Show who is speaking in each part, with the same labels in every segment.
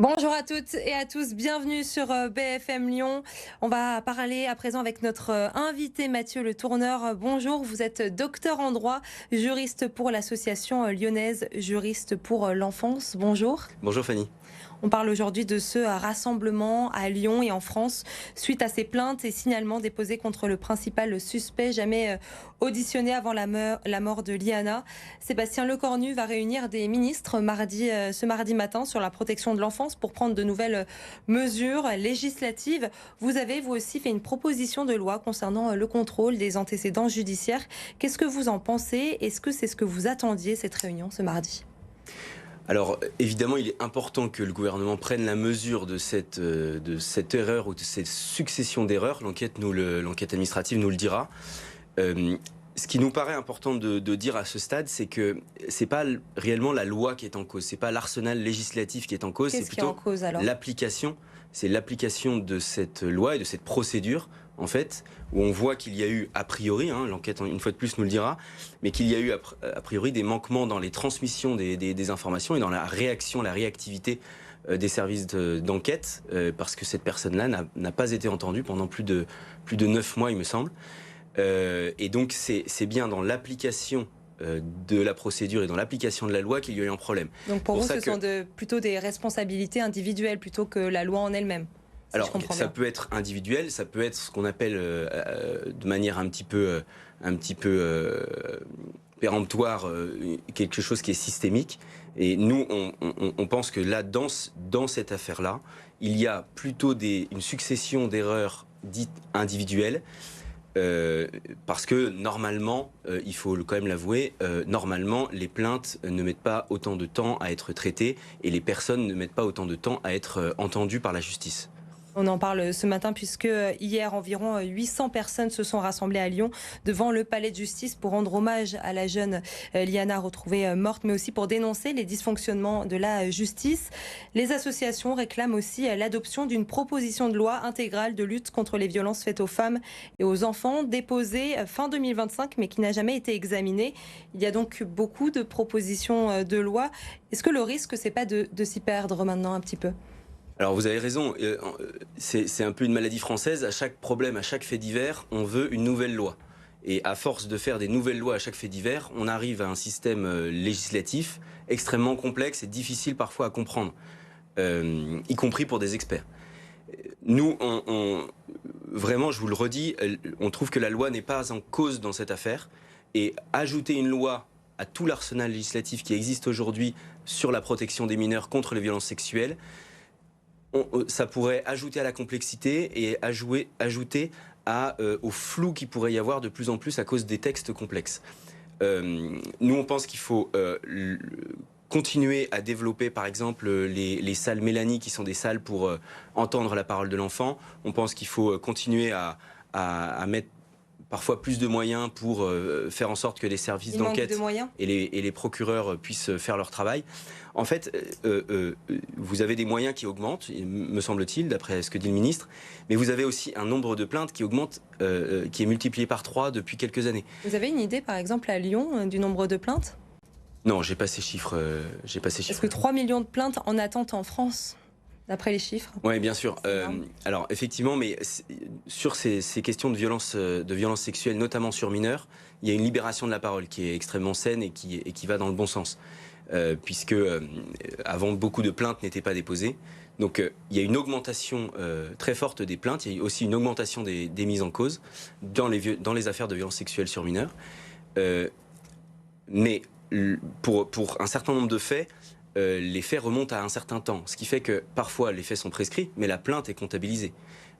Speaker 1: Bonjour à toutes et à tous, bienvenue sur BFM Lyon. On va parler à présent avec notre invité Mathieu Le Tourneur. Bonjour, vous êtes docteur en droit, juriste pour l'association lyonnaise Juristes pour l'enfance. Bonjour.
Speaker 2: Bonjour Fanny.
Speaker 1: On parle aujourd'hui de ce rassemblement à Lyon et en France suite à ces plaintes et signalements déposés contre le principal suspect jamais auditionné avant la mort de Liana. Sébastien Lecornu va réunir des ministres ce mardi matin sur la protection de l'enfance pour prendre de nouvelles mesures législatives. Vous avez, vous aussi, fait une proposition de loi concernant le contrôle des antécédents judiciaires. Qu'est-ce que vous en pensez? Est-ce que c'est ce que vous attendiez, cette réunion, ce mardi?
Speaker 2: Alors évidemment, il est important que le gouvernement prenne la mesure de cette erreur ou de cette succession d'erreurs. L'enquête administrative nous le dira. Ce qui nous paraît important de dire à ce stade, c'est que c'est pas réellement la loi qui est en cause, c'est pas l'arsenal législatif qui est en cause, c'est plutôt l'application. C'est l'application de cette loi et de cette procédure, en fait, où on voit qu'il y a eu, a priori, l'enquête une fois de plus nous le dira, mais qu'il y a eu a priori des manquements dans les transmissions des informations et dans la réactivité des services d'enquête, parce que cette personne-là n'a pas été entendue pendant plus de 9 mois, il me semble. Et donc c'est bien dans l'application de la procédure et dans l'application de la loi qu'il y a eu un problème.
Speaker 1: Donc pour vous, ce sont plutôt des responsabilités individuelles plutôt que la loi en elle-même.
Speaker 2: Alors ça peut être individuel, ça peut être ce qu'on appelle de manière un petit peu péremptoire quelque chose qui est systémique. Et nous, on pense que là, dans cette affaire-là, il y a plutôt une succession d'erreurs dites individuelles. Parce que normalement, il faut quand même l'avouer, normalement les plaintes ne mettent pas autant de temps à être traitées et les personnes ne mettent pas autant de temps à être entendues par la justice.
Speaker 1: On en parle ce matin puisque hier, environ 800 personnes se sont rassemblées à Lyon devant le palais de justice pour rendre hommage à la jeune Liana retrouvée morte, mais aussi pour dénoncer les dysfonctionnements de la justice. Les associations réclament aussi l'adoption d'une proposition de loi intégrale de lutte contre les violences faites aux femmes et aux enfants, déposée fin 2025, mais qui n'a jamais été examinée. Il y a donc beaucoup de propositions de loi. Est-ce que le risque, c'est pas de s'y perdre maintenant un petit peu ?
Speaker 2: Alors vous avez raison, c'est un peu une maladie française. À chaque problème, à chaque fait divers, on veut une nouvelle loi. Et à force de faire des nouvelles lois à chaque fait divers, on arrive à un système législatif extrêmement complexe et difficile parfois à comprendre, y compris pour des experts. Nous, vraiment, je vous le redis, on trouve que la loi n'est pas en cause dans cette affaire. Et ajouter une loi à tout l'arsenal législatif qui existe aujourd'hui sur la protection des mineurs contre les violences sexuelles, ça pourrait ajouter à la complexité et ajouter au flou qu'il pourrait y avoir de plus en plus à cause des textes complexes. Nous, on pense qu'il faut continuer à développer, par exemple, les salles Mélanie, qui sont des salles pour entendre la parole de l'enfant. On pense qu'il faut continuer à mettre parfois plus de moyens pour faire en sorte que les services d'enquête et les procureurs puissent faire leur travail. En fait, vous avez des moyens qui augmentent, me semble-t-il, d'après ce que dit le ministre, mais vous avez aussi un nombre de plaintes qui augmente, qui est multiplié par 3 depuis quelques années.
Speaker 1: Vous avez une idée, par exemple, à Lyon, du nombre de plaintes ?
Speaker 2: Non, j'ai pas ces chiffres.
Speaker 1: Est-ce que 3 millions de plaintes en attente en France ? D'après les chiffres.
Speaker 2: Oui, bien sûr. Alors, effectivement, mais sur ces questions de violence sexuelle, notamment sur mineurs, il y a une libération de la parole qui est extrêmement saine et qui va dans le bon sens. Puisque avant, beaucoup de plaintes n'étaient pas déposées. Donc, il y a une augmentation très forte des plaintes. Il y a aussi une augmentation des mises en cause dans les affaires de violence sexuelle sur mineurs. Mais pour un certain nombre de faits, les faits remontent à un certain temps, ce qui fait que parfois les faits sont prescrits, mais la plainte est comptabilisée.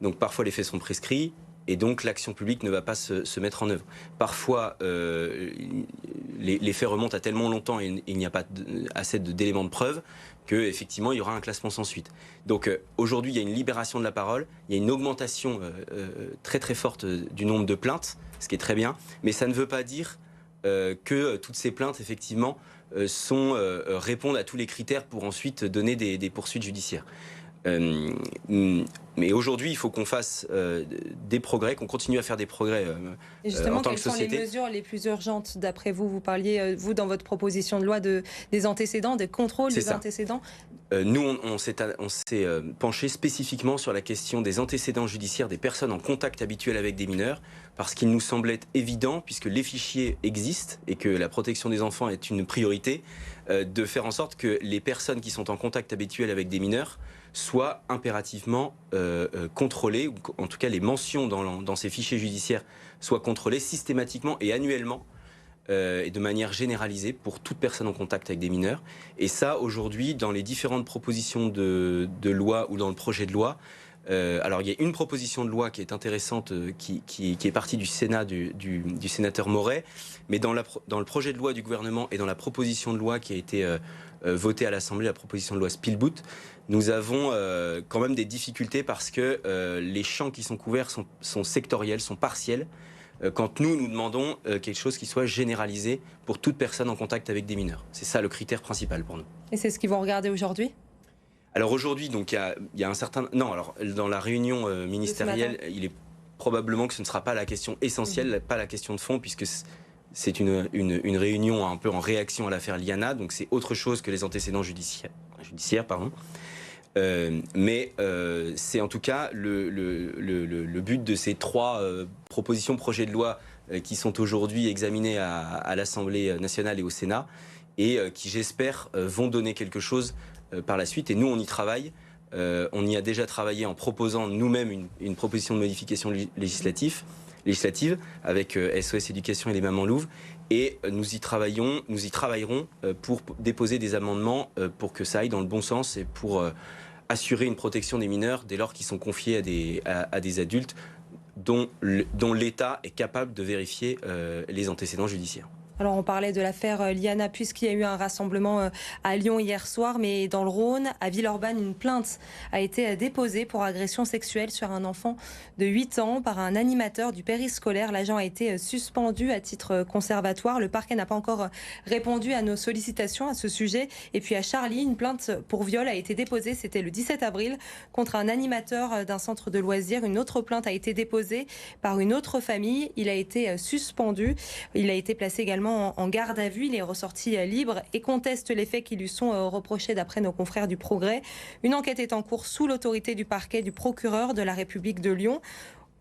Speaker 2: Donc parfois les faits sont prescrits et donc l'action publique ne va pas se mettre en œuvre. Parfois les faits remontent à tellement longtemps et il n'y a pas assez d'éléments de preuve qu'effectivement il y aura un classement sans suite. Donc aujourd'hui il y a une libération de la parole, il y a une augmentation très très forte du nombre de plaintes, ce qui est très bien, mais ça ne veut pas dire que toutes ces plaintes effectivement répondent à tous les critères pour ensuite donner des poursuites judiciaires. Nous, mais aujourd'hui, il faut qu'on fasse des progrès, qu'on continue à faire des progrès
Speaker 1: et justement,
Speaker 2: en tant que société.
Speaker 1: quelles sont les mesures les plus urgentes d'après vous? Vous parliez, vous, dans votre proposition de loi, des antécédents, des contrôles des antécédents.
Speaker 2: Nous, on s'est penché spécifiquement sur la question des antécédents judiciaires des personnes en contact habituel avec des mineurs, parce qu'il nous semblait évident, puisque les fichiers existent et que la protection des enfants est une priorité, de faire en sorte que les personnes qui sont en contact habituel avec des mineurs soient impérativement contrôlées, ou en tout cas les mentions dans ces fichiers judiciaires soient contrôlées systématiquement et annuellement, et de manière généralisée pour toute personne en contact avec des mineurs. Et ça, aujourd'hui, dans les différentes propositions de loi ou dans le projet de loi, alors il y a une proposition de loi qui est intéressante, qui est partie du Sénat, du sénateur Moret, mais dans le projet de loi du gouvernement et dans la proposition de loi qui a été votée à l'Assemblée, la proposition de loi Spielbout, nous avons quand même des difficultés parce que les champs qui sont couverts sont sectoriels, sont partiels, quand nous demandons quelque chose qui soit généralisé pour toute personne en contact avec des mineurs. C'est ça le critère principal pour nous.
Speaker 1: Et c'est ce qu'ils vont regarder aujourd'hui?
Speaker 2: Alors aujourd'hui, donc il y a un certain... Non, alors dans la réunion ministérielle, il est probablement que ce ne sera pas la question essentielle, pas la question de fond, puisque c'est une réunion un peu en réaction à l'affaire Liana, donc c'est autre chose que les antécédents judiciaires, mais c'est en tout cas le but de ces trois propositions projets de loi qui sont aujourd'hui examinées à l'Assemblée nationale et au Sénat, et qui, j'espère, vont donner quelque chose par la suite. Et nous, on y travaille. On y a déjà travaillé en proposant nous-mêmes une proposition de modification législative avec SOS Éducation et les Mamans Louves. Et nous y travaillerons pour déposer des amendements pour que ça aille dans le bon sens et pour assurer une protection des mineurs dès lors qu'ils sont confiés à des adultes dont l'État est capable de vérifier les antécédents judiciaires.
Speaker 1: Alors on parlait de l'affaire Liana puisqu'il y a eu un rassemblement à Lyon hier soir, mais dans le Rhône, à Villeurbanne, une plainte a été déposée pour agression sexuelle sur un enfant de 8 ans par un animateur du périscolaire. L'agent a été suspendu à titre conservatoire. Le parquet n'a pas encore répondu à nos sollicitations à ce sujet. Et puis à Charly, une plainte pour viol a été déposée, c'était le 17 avril, contre un animateur d'un centre de loisirs. Une autre plainte a été déposée par une autre famille. Il a été suspendu. Il a été placé également en garde à vue. Il est ressorti libre et conteste les faits qui lui sont reprochés d'après nos confrères du Progrès. Une enquête est en cours sous l'autorité du parquet du procureur de la République de Lyon.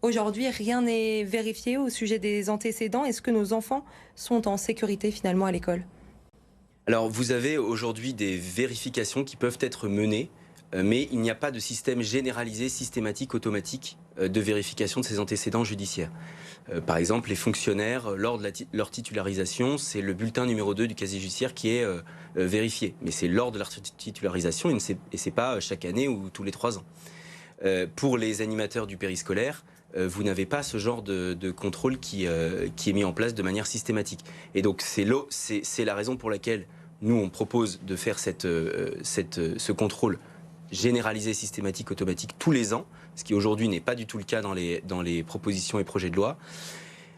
Speaker 1: Aujourd'hui, rien n'est vérifié au sujet des antécédents. Est-ce que nos enfants sont en sécurité finalement à l'école?
Speaker 2: Alors vous avez aujourd'hui des vérifications qui peuvent être menées, mais il n'y a pas de système généralisé, systématique, automatique de vérification de ces antécédents judiciaires. Par exemple, les fonctionnaires, lors de leur titularisation, c'est le bulletin numéro 2 du casier judiciaire qui est vérifié. Mais c'est lors de leur titularisation et ce n'est pas chaque année ou tous les 3 ans. Pour les animateurs du périscolaire, vous n'avez pas ce genre de contrôle qui est mis en place de manière systématique. Et donc c'est la raison pour laquelle nous, on propose de faire ce contrôle généralisé, systématique, automatique tous les ans, ce qui aujourd'hui n'est pas du tout le cas dans les propositions et projets de loi,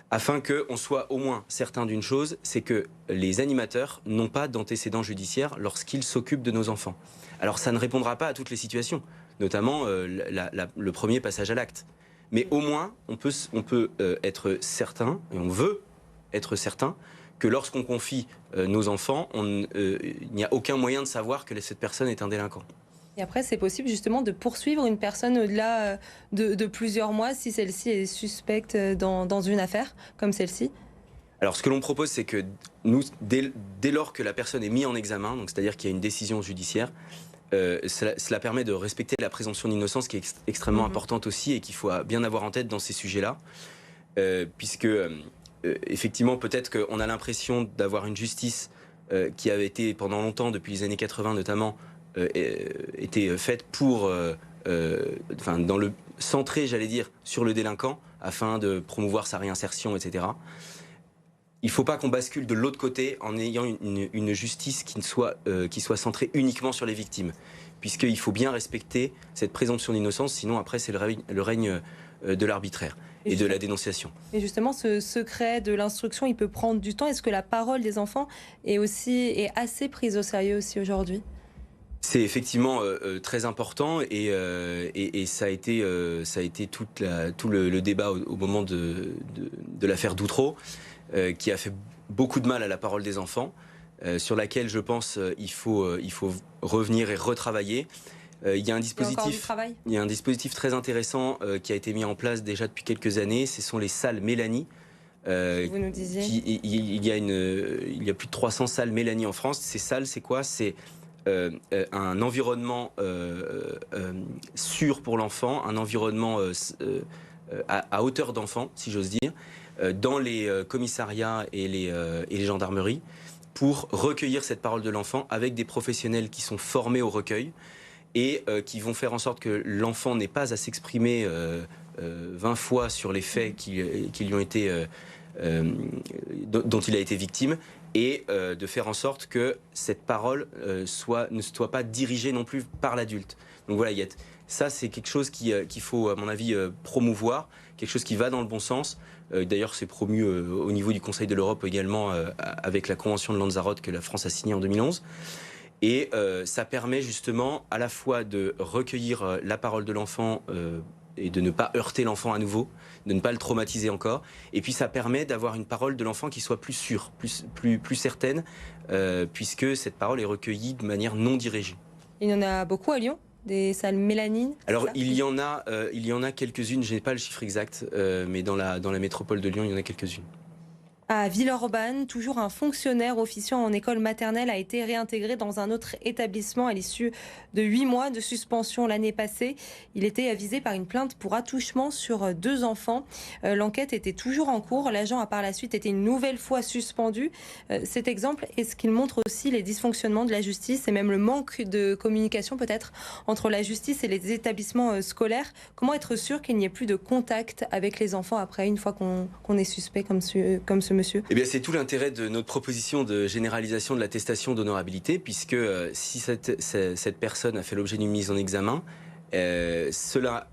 Speaker 2: afin qu'on soit au moins certain d'une chose, c'est que les animateurs n'ont pas d'antécédents judiciaires lorsqu'ils s'occupent de nos enfants. Alors ça ne répondra pas à toutes les situations, notamment le premier passage à l'acte. Mais au moins, on peut être certain, et on veut être certain, que lorsqu'on confie nos enfants, il n'y a aucun moyen de savoir que cette personne est un délinquant.
Speaker 1: Et après, c'est possible justement de poursuivre une personne au-delà de plusieurs mois si celle-ci est suspecte dans une affaire comme celle-ci?
Speaker 2: Alors ce que l'on propose, c'est que nous, dès lors que la personne est mise en examen, donc c'est-à-dire qu'il y a une décision judiciaire, cela permet de respecter la présomption d'innocence qui est extrêmement importante aussi et qu'il faut bien avoir en tête dans ces sujets-là, puisque effectivement peut-être qu'on a l'impression d'avoir une justice qui avait été pendant longtemps, depuis les années 80 notamment, était faite pour, centrée, j'allais dire, sur le délinquant afin de promouvoir sa réinsertion, etc. Il ne faut pas qu'on bascule de l'autre côté en ayant une justice qui soit centrée uniquement sur les victimes, puisqu'il faut bien respecter cette présomption d'innocence, sinon après c'est le règne de l'arbitraire et de la dénonciation.
Speaker 1: Et justement, ce secret de l'instruction, il peut prendre du temps. Est-ce que la parole des enfants est assez prise au sérieux aussi aujourd'hui ?
Speaker 2: C'est effectivement très important et ça a été tout le débat au moment de l'affaire Doutreau qui a fait beaucoup de mal à la parole des enfants, sur laquelle je pense il faut revenir et retravailler. Il y a un dispositif très intéressant qui a été mis en place déjà depuis quelques années, ce sont les salles Mélanie.
Speaker 1: Vous nous disiez
Speaker 2: il y a plus de 300 salles Mélanie en France. Ces salles, c'est quoi? C'est un environnement sûr pour l'enfant, un environnement à hauteur d'enfant, si j'ose dire, dans les commissariats et les gendarmeries, pour recueillir cette parole de l'enfant avec des professionnels qui sont formés au recueil et qui vont faire en sorte que l'enfant n'ait pas à s'exprimer 20 fois sur les faits qui lui ont été, dont il a été victime, et de faire en sorte que cette parole ne soit pas dirigée non plus par l'adulte. Donc voilà, ça c'est quelque chose qu'il faut, à mon avis, promouvoir, quelque chose qui va dans le bon sens. D'ailleurs, c'est promu au niveau du Conseil de l'Europe également, avec la Convention de Lanzarote que la France a signée en 2011. Et ça permet justement à la fois de recueillir la parole de l'enfant et de ne pas heurter l'enfant à nouveau, de ne pas le traumatiser encore. Et puis ça permet d'avoir une parole de l'enfant qui soit plus sûre, plus certaine, puisque cette parole est recueillie de manière non dirigée.
Speaker 1: Il y en a beaucoup à Lyon, des salles Mélanine?
Speaker 2: Alors il y en a quelques-unes, je n'ai pas le chiffre exact, mais dans la métropole de Lyon, il y en a quelques-unes.
Speaker 1: À Villeurbanne, toujours un fonctionnaire officiant en école maternelle a été réintégré dans un autre établissement à l'issue de 8 mois de suspension l'année passée. Il était avisé par une plainte pour attouchement sur 2 enfants. L'enquête était toujours en cours. L'agent a par la suite été une nouvelle fois suspendu. Cet exemple, est-ce qu'il montre aussi les dysfonctionnements de la justice et même le manque de communication peut-être entre la justice et les établissements scolaires? Comment être sûr qu'il n'y ait plus de contact avec les enfants après, une fois qu'on est suspect comme ce monsieur?
Speaker 2: Eh bien, c'est tout l'intérêt de notre proposition de généralisation de l'attestation d'honorabilité, puisque si cette personne a fait l'objet d'une mise en examen, cela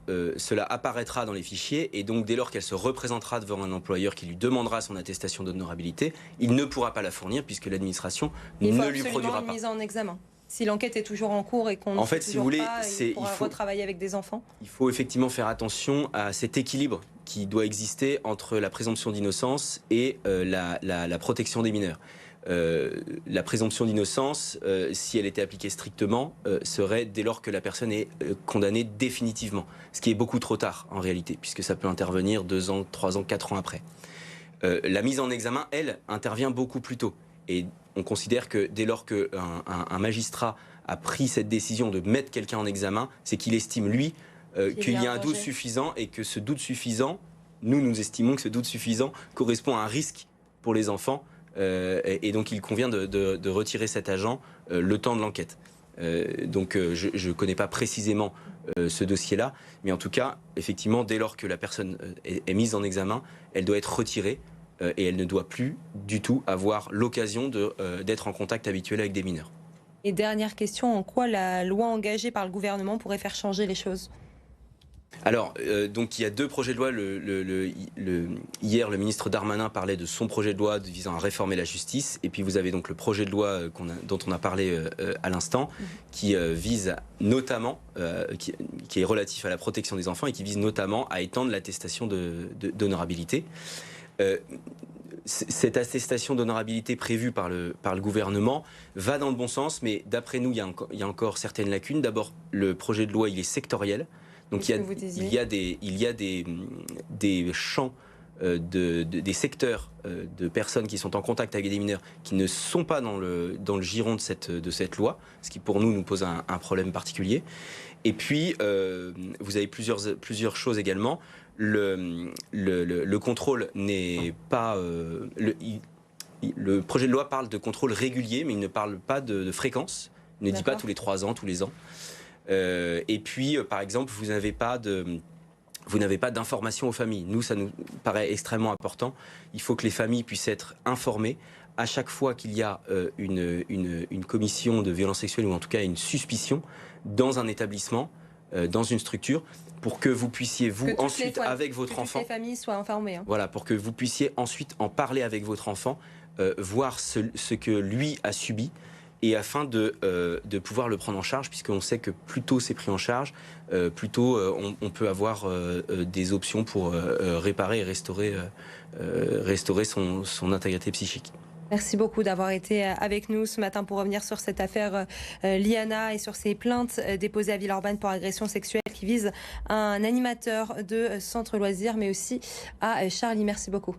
Speaker 2: apparaîtra dans les fichiers, et donc dès lors qu'elle se représentera devant un employeur qui lui demandera son attestation d'honorabilité, il ne pourra pas la fournir puisque l'administration ne lui produira pas.
Speaker 1: Une mise en examen. Si l'enquête est toujours en cours et qu'on ne sait toujours pas, il pourra retravailler avec des enfants. Il
Speaker 2: faut effectivement faire attention à cet équilibre qui doit exister entre la présomption d'innocence et la protection des mineurs. La présomption d'innocence, si elle était appliquée strictement, serait dès lors que la personne est condamnée définitivement. Ce qui est beaucoup trop tard en réalité, puisque ça peut intervenir 2 ans, 3 ans, 4 ans après. La mise en examen, elle, intervient beaucoup plus tôt. Et on considère que dès lors qu'un magistrat a pris cette décision de mettre quelqu'un en examen, c'est qu'il estime, lui, qu'il y a un doute suffisant, et que ce doute suffisant, nous estimons que ce doute suffisant correspond à un risque pour les enfants, et donc il convient de retirer cet agent le temps de l'enquête. Donc je ne connais pas précisément ce dossier-là, mais en tout cas, effectivement, dès lors que la personne est mise en examen, elle doit être retirée. Et elle ne doit plus du tout avoir l'occasion d'être en contact habituel avec des mineurs.
Speaker 1: Et dernière question, en quoi la loi engagée par le gouvernement pourrait faire changer les choses?
Speaker 2: Alors, donc il y a 2 projets de loi. Hier, le ministre Darmanin parlait de son projet de loi visant à réformer la justice. Et puis vous avez donc le projet de loi dont on a parlé à l'instant, qui vise notamment, qui est relatif à la protection des enfants et qui vise notamment à étendre l'attestation d'honorabilité. Cette attestation d'honorabilité prévue par le gouvernement va dans le bon sens, mais d'après nous, il y a encore certaines lacunes. D'abord, le projet de loi, il est sectoriel. Donc il y a des champs, des secteurs de personnes qui sont en contact avec des mineurs qui ne sont pas dans le giron de cette loi, ce qui pour nous pose un problème particulier. Et puis, vous avez plusieurs choses également. Le contrôle n'est pas... le projet de loi parle de contrôle régulier, mais il ne parle pas de fréquence. Il ne dit pas tous les 3 ans, tous les ans. Et puis, par exemple, vous n'avez pas d'information aux familles. Nous, ça nous paraît extrêmement important. Il faut que les familles puissent être informées à chaque fois qu'il y a une commission de violence sexuelle, ou en tout cas une suspicion dans un établissement, dans une structure, pour que vous puissiez, ensuite, avec votre enfant...
Speaker 1: Que toutes les familles soient informées. Hein.
Speaker 2: Voilà, pour que vous puissiez ensuite en parler avec votre enfant, voir ce que lui a subi, et afin de pouvoir le prendre en charge, puisqu'on sait que plus tôt c'est pris en charge, plus tôt on peut avoir des options pour réparer et restaurer son intégrité psychique.
Speaker 1: Merci beaucoup d'avoir été avec nous ce matin pour revenir sur cette affaire Liana et sur ces plaintes déposées à Villeurbanne pour agression sexuelle qui visent un animateur de centre loisirs, mais aussi à Charlie. Merci beaucoup.